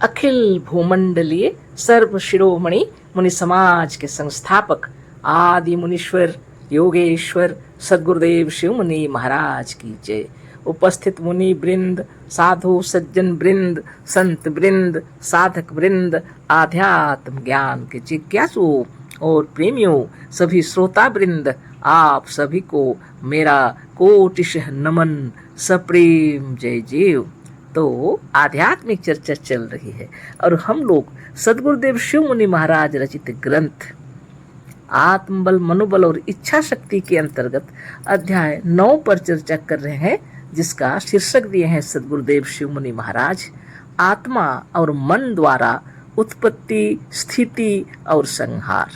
अखिल भूमंडलीय सर्व शिरोमणि मुनि समाज के संस्थापक आदि मुनीश्वर योगेश्वर सद्गुरुदेव शिव मुनि महाराज की जय। उपस्थित मुनि वृंद, साधु सज्जन वृंद, संत वृंद, साधक वृंद, आध्यात्म ज्ञान के जिज्ञासु और प्रेमियों, सभी श्रोता वृंद, आप सभी को मेरा कोटिशः नमन, सप्रेम जय जीव। तो आध्यात्मिक चर्चा चल रही है और हम लोग सद्गुरुदेव शिव मुनि महाराज रचित ग्रंथ आत्मबल, मनोबल और इच्छा शक्ति के अंतर्गत अध्याय 9 पर चर्चा कर रहे हैं, जिसका शीर्षक दिए हैं सद्गुरुदेव शिव मुनि महाराज, आत्मा और मन द्वारा उत्पत्ति, स्थिति और संहार।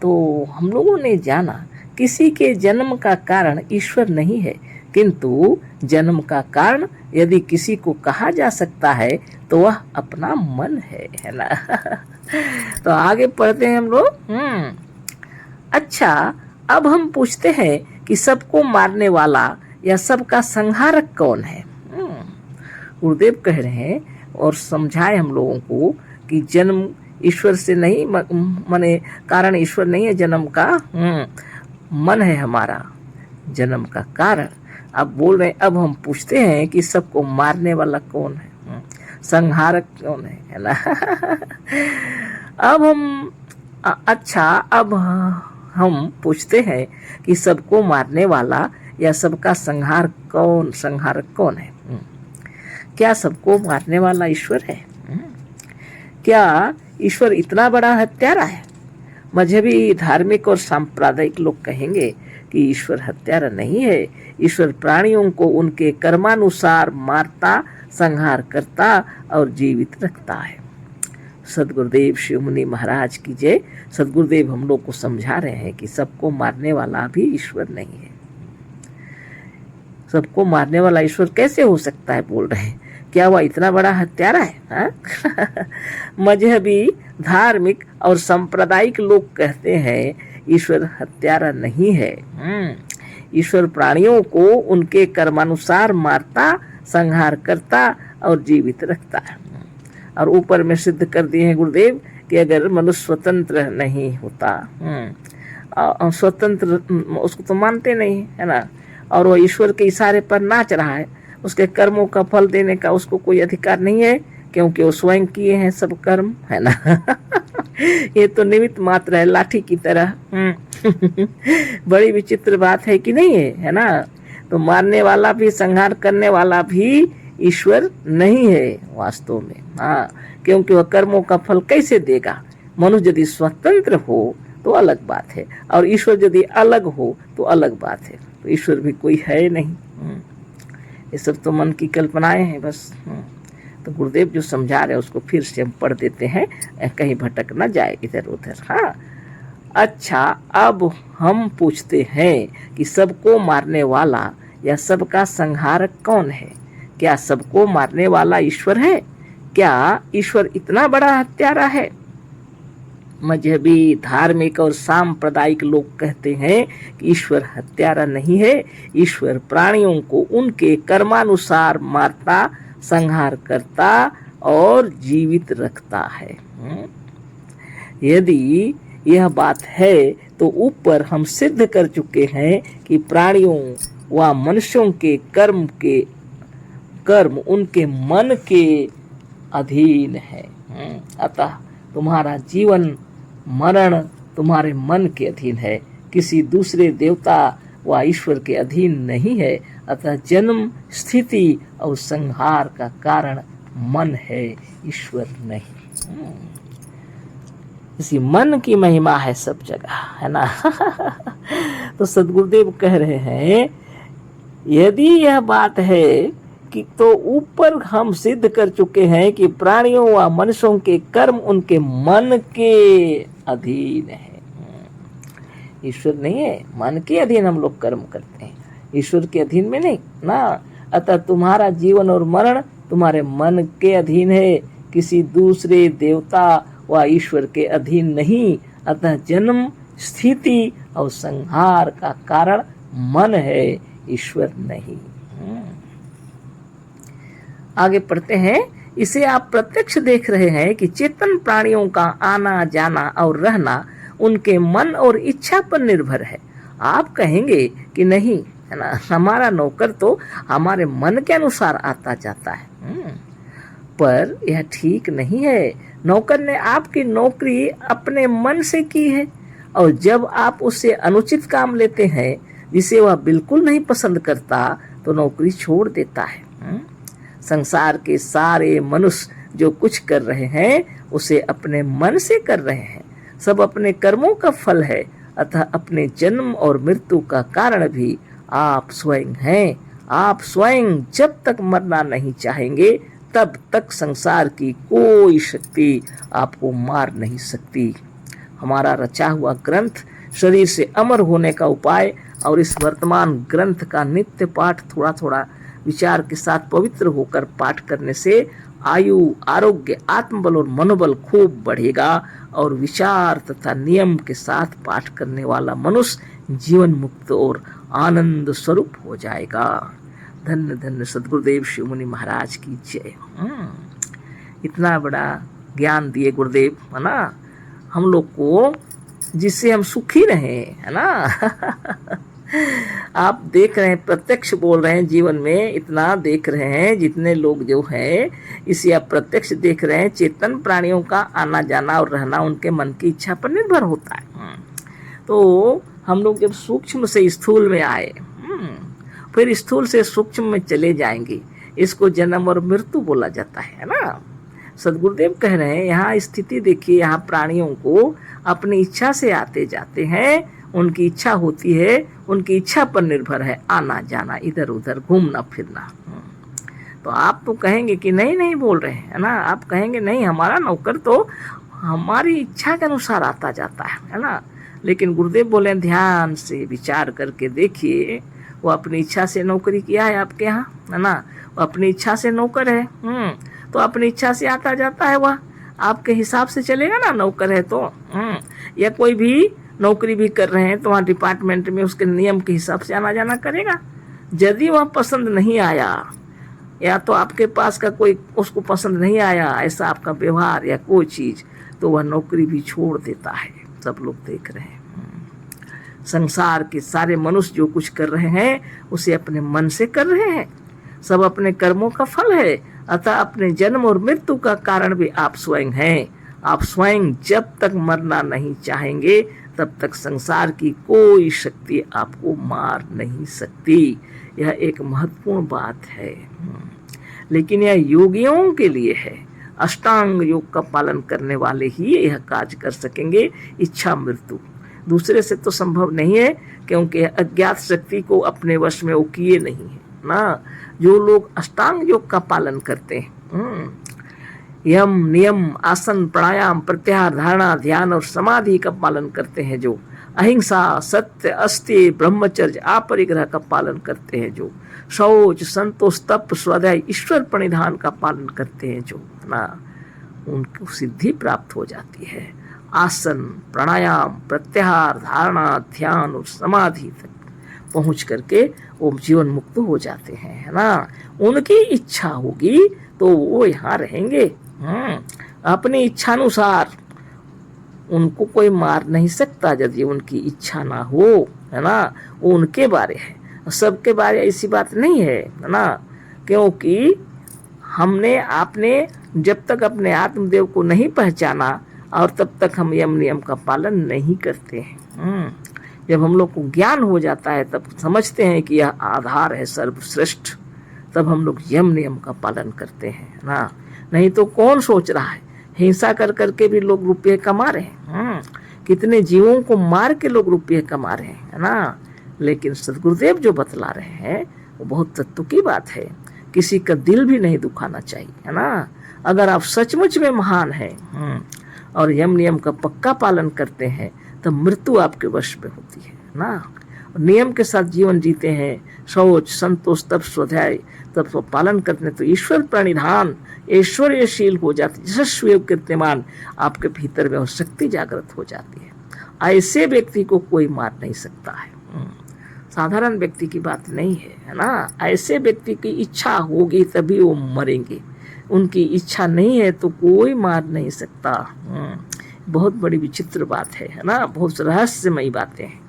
तो हम लोगों ने जाना किसी के जन्म का कारण ईश्वर नहीं है, किंतु जन्म का कारण यदि किसी को कहा जा सकता है तो वह अपना मन है ना। तो आगे पढ़ते हैं हम लोग। अच्छा, अब हम पूछते हैं कि सबको मारने वाला या सबका संहारक कौन है। गुरुदेव कह रहे हैं और समझाए हम लोगों को कि जन्म ईश्वर से नहीं, माने कारण ईश्वर नहीं है, जन्म का मन है हमारा, जन्म का कारण। अब बोल रहे हैं, अब हम पूछते हैं कि सबको मारने वाला कौन है, संहारक कौन है ना। अब हम पूछते हैं कि सबको मारने वाला या सबका संहारक कौन है। क्या सबको मारने वाला ईश्वर है? क्या ईश्वर इतना बड़ा हत्यारा है? मजहबी, धार्मिक और सांप्रदायिक लोग कहेंगे कि ईश्वर हत्यारा नहीं है। ईश्वर प्राणियों को उनके कर्मानुसार मारता, संहार करता और जीवित रखता है। सद्गुरुदेव शिव मुनि महाराज की जय। सद्गुरुदेव हम लोग को समझा रहे हैं कि सबको मारने वाला भी ईश्वर नहीं है। सबको मारने वाला ईश्वर कैसे हो सकता है, बोल रहे हैं। क्या वह इतना बड़ा हत्यारा है? मजहबी, धार्मिक और सांप्रदायिक लोग कहते हैं ईश्वर हत्यारा नहीं है। ईश्वर प्राणियों को उनके कर्मानुसार मारता, संहार करता और जीवित रखता है। और ऊपर में सिद्ध कर दिए हैं गुरुदेव कि अगर मनुष्य स्वतंत्र नहीं होता, स्वतंत्र उसको तो मानते नहीं है ना, और वो ईश्वर के इशारे पर नाच रहा है, उसके कर्मों का फल देने का उसको कोई अधिकार नहीं है, क्योंकि वो स्वयं किए हैं सब कर्म, है ना। ये तो निमित्त मात्र है, लाठी की तरह। बड़ी विचित्र बात है कि नहीं है ना। तो मारने वाला भी, संहार करने वाला भी ईश्वर नहीं है वास्तव में। हाँ, क्योंकि वह कर्मों का फल कैसे देगा। मनुष्य यदि स्वतंत्र हो तो अलग बात है, और ईश्वर यदि अलग हो तो अलग बात है। तो ईश्वर भी कोई है नहीं। ये सब तो मन की कल्पनाएं हैं बस। तो गुरुदेव जो समझा रहे हैं उसको फिर से हम पढ़ देते हैं, कहीं भटक ना जाए इधर उधर। हाँ, अच्छा, अब हम पूछते हैं कि सबको मारने वाला या सबका संहारक कौन है। क्या सबको मारने वाला ईश्वर है? क्या ईश्वर इतना बड़ा हत्यारा है? मजहबी, धार्मिक और सांप्रदायिक लोग कहते हैं कि ईश्वर हत्यारा नहीं है। ईश्वर प्राणियों को उनके कर्मानुसार मारता, संहार करता और जीवित रखता है। यदि यह बात है तो ऊपर हम सिद्ध कर चुके हैं कि प्राणियों व मनुष्यों के कर्म उनके मन के अधीन है। अतः तुम्हारा जीवन मरण तुम्हारे मन के अधीन है, किसी दूसरे देवता व ईश्वर के अधीन नहीं है। अतः जन्म, स्थिति और संहार का कारण मन है, ईश्वर नहीं। इसी मन की महिमा है सब जगह, है ना। तो सद्गुरुदेव कह रहे हैं, यदि यह बात है कि तो ऊपर हम सिद्ध कर चुके हैं कि प्राणियों व मनुष्यों के कर्म उनके मन के अधीन है। ईश्वर नहीं है, मन के अधीन हम लोग कर्म करते हैं, ईश्वर के अधीन में नहीं ना। अतः तुम्हारा जीवन और मरण तुम्हारे मन के अधीन है, किसी दूसरे देवता व ईश्वर के अधीन नहीं। अतः जन्म, स्थिति और संहार का कारण मन है, ईश्वर नहीं। आगे पढ़ते हैं इसे आप प्रत्यक्ष देख रहे हैं कि चेतन प्राणियों का आना जाना और रहना उनके मन और इच्छा पर निर्भर है। आप कहेंगे कि नहीं, है ना, हमारा नौकर तो हमारे मन के अनुसार आता जाता है। पर यह ठीक नहीं है। नौकर ने आपकी नौकरी अपने मन से की है, और जब आप उससे अनुचित काम लेते हैं जिसे वह बिल्कुल नहीं पसंद करता, तो नौकरी छोड़ देता है। संसार के सारे मनुष्य जो कुछ कर रहे हैं उसे अपने मन से कर रहे हैं। सब अपने कर्मों का फल है, अतः अपने जन्म और मृत्यु का कारण भी आप स्वयं हैं। आप स्वयं जब तक मरना नहीं चाहेंगे तब तक संसार की कोई शक्ति आपको मार नहीं सकती। हमारा रचा हुआ ग्रंथ शरीर से अमर होने का उपाय और इस वर्तमान ग्रंथ का नित्य पाठ थोड़ा थोड़ा विचार के साथ पवित्र होकर पाठ करने से आयु, आरोग्य, आत्मबल और मनोबल खूब बढ़ेगा, और विचार तथा नियम के साथ पाठ करने वाला मनुष्य जीवन मुक्त और आनंद स्वरूप हो जाएगा। धन्य धन्य सदगुरुदेव शिव मुनि महाराज की जय। इतना बड़ा ज्ञान दिए गुरुदेव, है ना, हम लोग को, जिससे हम सुखी रहे, है ना। आप देख रहे हैं, प्रत्यक्ष बोल रहे हैं, जीवन में इतना देख रहे हैं, जितने लोग जो हैं इसे आप प्रत्यक्ष देख रहे हैं। चेतन प्राणियों का आना जाना और रहना उनके मन की इच्छा पर निर्भर होता है। तो हम लोग जब सूक्ष्म से स्थूल में आए, फिर स्थूल से सूक्ष्म में चले जाएंगे, इसको जन्म और मृत्यु बोला जाता है ना। सदगुरुदेव कह रहे हैं, यहाँ स्थिति देखिए, यहाँ प्राणियों को अपनी इच्छा से आते जाते हैं, उनकी इच्छा होती है, उनकी इच्छा पर निर्भर है आना जाना, इधर उधर घूमना फिरना। तो आप तो कहेंगे कि नहीं नहीं बोल रहे हैं, है ना, आप कहेंगे नहीं, हमारा नौकर तो हमारी इच्छा के अनुसार आता जाता है ना। लेकिन गुरुदेव बोले ध्यान से विचार करके देखिए, वो अपनी इच्छा से नौकरी किया है आपके यहाँ, है ना, वो अपनी इच्छा से नौकर है। तो अपनी इच्छा से आता जाता है, वह आपके हिसाब से चलेगा ना, नौकर है तो। या कोई भी नौकरी भी कर रहे हैं तो वहाँ डिपार्टमेंट में उसके नियम के हिसाब से आना जाना करेगा। यदि वह पसंद नहीं आया, या तो आपके पास का कोई उसको पसंद नहीं आया ऐसा आपका व्यवहार या कोई चीज़, तो वह नौकरी भी छोड़ देता है। सब लोग देख रहे हैं। संसार के सारे मनुष्य जो कुछ कर रहे हैं उसे अपने मन से कर रहे हैं। सब अपने कर्मों का फल है, अतः अपने जन्म और मृत्यु का कारण भी आप स्वयं हैं। आप स्वयं जब तक मरना नहीं चाहेंगे तब तक संसार की कोई शक्ति आपको मार नहीं सकती। यह एक महत्वपूर्ण बात है, लेकिन यह योगियों के लिए है। अष्टांग योग का पालन करने वाले ही यह कार्य कर सकेंगे। इच्छा मृत्यु दूसरे से तो संभव नहीं है, क्योंकि अज्ञात शक्ति को अपने वश में वो किए नहीं है ना। जो लोग अष्टांग योग का पालन करते हैं, यम नियम आसन प्राणायाम प्रत्याहार धारणा ध्यान और समाधि का पालन करते हैं, जो अहिंसा सत्य अस्त्य ब्रह्मचर्य अपरिग्रह का पालन करते हैं, जो शौच संतोष तप स्वाध्याय ईश्वर प्रणिधान का पालन करते हैं, जो ना, उनको सिद्धि प्राप्त हो जाती है। आसन प्राणायाम प्रत्याहार धारणा ध्यान और समाधि तक पहुंच करके वो जीवन मुक्त हो जाते हैं, है ना। उनकी इच्छा होगी तो वो यहाँ रहेंगे। अपनी इच्छानुसार उनको कोई मार नहीं सकता यदि उनकी इच्छा ना हो, है ना। वो उनके बारे है, सबके बारे ऐसी बात नहीं है ना। क्योंकि हमने आपने जब तक अपने आत्मदेव को नहीं पहचाना और तब तक हम यम नियम का पालन नहीं करते हैं। जब हम लोग को ज्ञान हो जाता है तब समझते हैं कि यह आधार है सर्वश्रेष्ठ, तब हम लोग यम नियम का पालन करते हैं ना। नहीं तो कौन सोच रहा है, हिंसा कर करके भी लोग रुपये कमा रहे हैं। कितने जीवों को मार के लोग रुपये कमा रहे हैं, है ना। लेकिन सदगुरुदेव जो बतला रहे हैं वो बहुत तत्व की बात है। किसी का दिल भी नहीं दुखाना चाहिए, है ना। अगर आप सचमुच में महान हैं और यम नियम का पक्का पालन करते हैं तब मृत्यु आपके वश में होती है ना। नियम के साथ जीवन जीते हैं, शौच संतोष तप स्वाध्याय तब तो पालन करते हैं, तो ईश्वर प्रणिधान ऐश्वर्यशील हो जाती, यशस्वी कीर्तिमान आपके भीतर में शक्ति जागृत हो जाती है। ऐसे व्यक्ति को कोई मार नहीं सकता है। साधारण व्यक्ति की बात नहीं है, है ना। ऐसे व्यक्ति की इच्छा होगी तभी वो मरेंगे। उनकी इच्छा नहीं है तो कोई मार नहीं सकता। बहुत बड़ी विचित्र बात है ना, बहुत रहस्यमयी बातें हैं।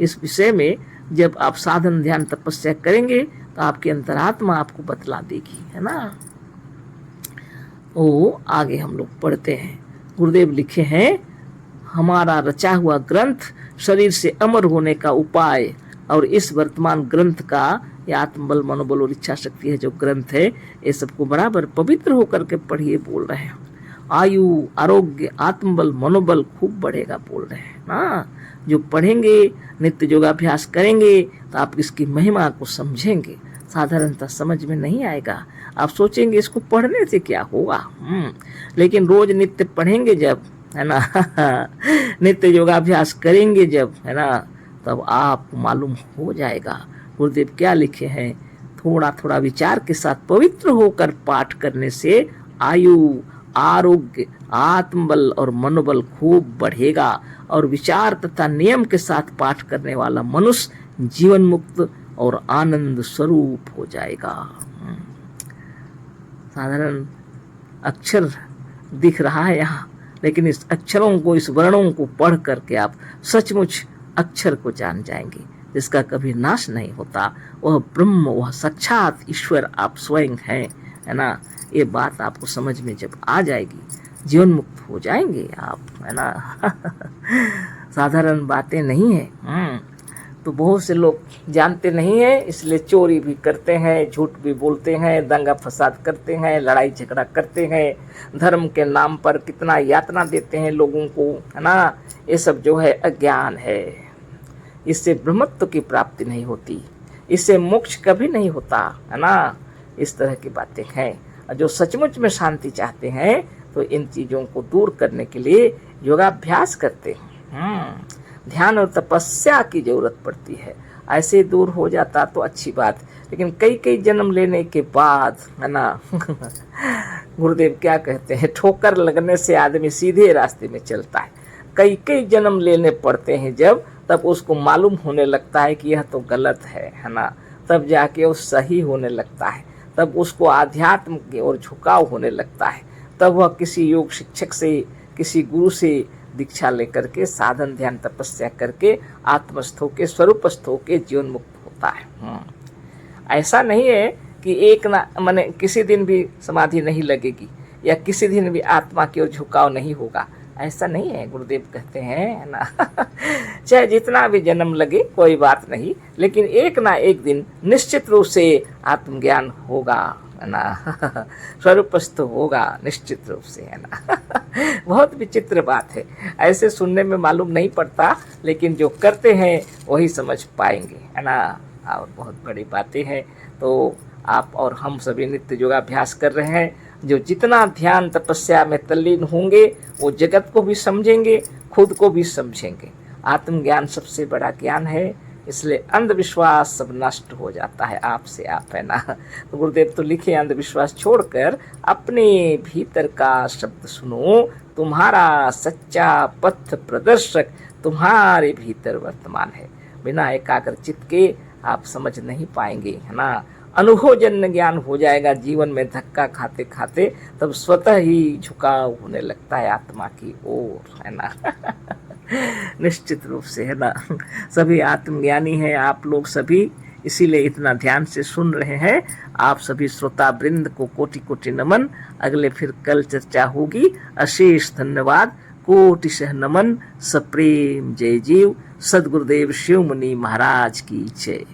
इस विषय में जब आप साधन ध्यान तपस्या करेंगे तो आपकी अंतरात्मा आपको बतला देगी, है ना। ओ आगे हम लोग पढ़ते हैं। गुरुदेव लिखे हैं, हमारा रचा हुआ ग्रंथ शरीर से अमर होने का उपाय और इस वर्तमान ग्रंथ का ये आत्मबल मनोबल और इच्छा शक्ति है जो ग्रंथ है, ये सबको बराबर पवित्र होकर के पढ़िए बोल रहे हैं। आयु आरोग्य आत्मबल मनोबल खूब बढ़ेगा बोल रहे हैं ना। जो पढ़ेंगे नित्य योगाभ्यास करेंगे तो आप इसकी महिमा को समझेंगे। साधारणतः समझ में नहीं आएगा, आप सोचेंगे इसको पढ़ने से क्या होगा, लेकिन रोज नित्य पढ़ेंगे जब, है ना नित्य योगाभ्यास करेंगे जब, है ना, तब आपको मालूम हो जाएगा। गुरुदेव क्या लिखे हैं, थोड़ा थोड़ा विचार के साथ पवित्र होकर पाठ करने से आयु आरोग्य आत्मबल और मनोबल खूब बढ़ेगा और विचार तथा नियम के साथ पाठ करने वाला मनुष्य जीवन मुक्त और आनंद स्वरूप हो जाएगा। साधारण अक्षर दिख रहा है यहाँ, लेकिन इस अक्षरों को, इस वर्णों को पढ़ करके आप सचमुच अक्षर को जान जाएंगे, जिसका कभी नाश नहीं होता। वह ब्रह्म, वह साक्षात ईश्वर आप स्वयं हैं, है ना। ये बात आपको समझ में जब आ जाएगी, जीवन मुक्त हो जाएंगे आप, है ना साधारण बातें नहीं है। तो बहुत से लोग जानते नहीं है, इसलिए चोरी भी करते हैं, झूठ भी बोलते हैं, दंगा फसाद करते हैं, लड़ाई झगड़ा करते हैं, धर्म के नाम पर कितना यातना देते हैं लोगों को, है ना। ये सब जो है अज्ञान है। इससे ब्रह्मत्व की प्राप्ति नहीं होती, इससे मोक्ष कभी नहीं होता, है ना। इस तरह की बातें हैं। जो सचमुच में शांति चाहते हैं तो इन चीज़ों को दूर करने के लिए योगाभ्यास करते हैं। ध्यान और तपस्या की जरूरत पड़ती है। ऐसे दूर हो जाता तो अच्छी बात, लेकिन कई कई जन्म लेने के बाद, है ना गुरुदेव क्या कहते हैं, ठोकर लगने से आदमी सीधे रास्ते में चलता है। कई कई जन्म लेने पड़ते हैं जब, तब उसको मालूम होने लगता है कि यह तो गलत है ना। तब जाके वो सही होने लगता है, तब उसको आध्यात्म की ओर झुकाव होने लगता है। तब वह किसी योग शिक्षक से, किसी गुरु से दीक्षा लेकर के साधन ध्यान तपस्या करके आत्मस्थ होके, स्वरूपस्थ होके जीवन मुक्त होता है। ऐसा नहीं है कि एक ना माने किसी दिन भी समाधि नहीं लगेगी या किसी दिन भी आत्मा की ओर झुकाव नहीं होगा, ऐसा नहीं है। गुरुदेव कहते हैं ना चाहे जितना भी जन्म लगे कोई बात नहीं, लेकिन एक ना एक दिन निश्चित रूप से आत्मज्ञान होगा, है ना स्वरूपस्थ होगा निश्चित रूप से, है ना बहुत विचित्र बात है, ऐसे सुनने में मालूम नहीं पड़ता, लेकिन जो करते हैं वही समझ पाएंगे, है ना। और बहुत बड़ी बातें हैं। तो आप और हम सभी नित्य योगाभ्यास कर रहे हैं। जो जितना ध्यान तपस्या में तल्लीन होंगे वो जगत को भी समझेंगे, खुद को भी समझेंगे। आत्मज्ञान सबसे बड़ा ज्ञान है, इसलिए अंधविश्वास सब नष्ट हो जाता है आपसे आप, है ना। तो गुरुदेव तो लिखे, अंधविश्वास छोड़कर अपने भीतर का शब्द सुनो, तुम्हारा सच्चा पथ प्रदर्शक तुम्हारे भीतर वर्तमान है। बिना एकाग्र चित्त के आप समझ नहीं पाएंगे, है ना। अनुभवजन्य ज्ञान हो जाएगा जीवन में धक्का खाते खाते, तब स्वतः ही झुकाव होने लगता है आत्मा की ओर, है ना निश्चित रूप से, है ना। सभी आत्मज्ञानी हैं आप लोग सभी, इसीलिए इतना ध्यान से सुन रहे हैं। आप सभी श्रोता वृंद को कोटि कोटि नमन। अगले फिर कल चर्चा होगी। अशेष धन्यवाद, कोटिशः नमन। सप्रेम जय जीव। सद्गुरुदेव शिव मुनि महाराज की जय।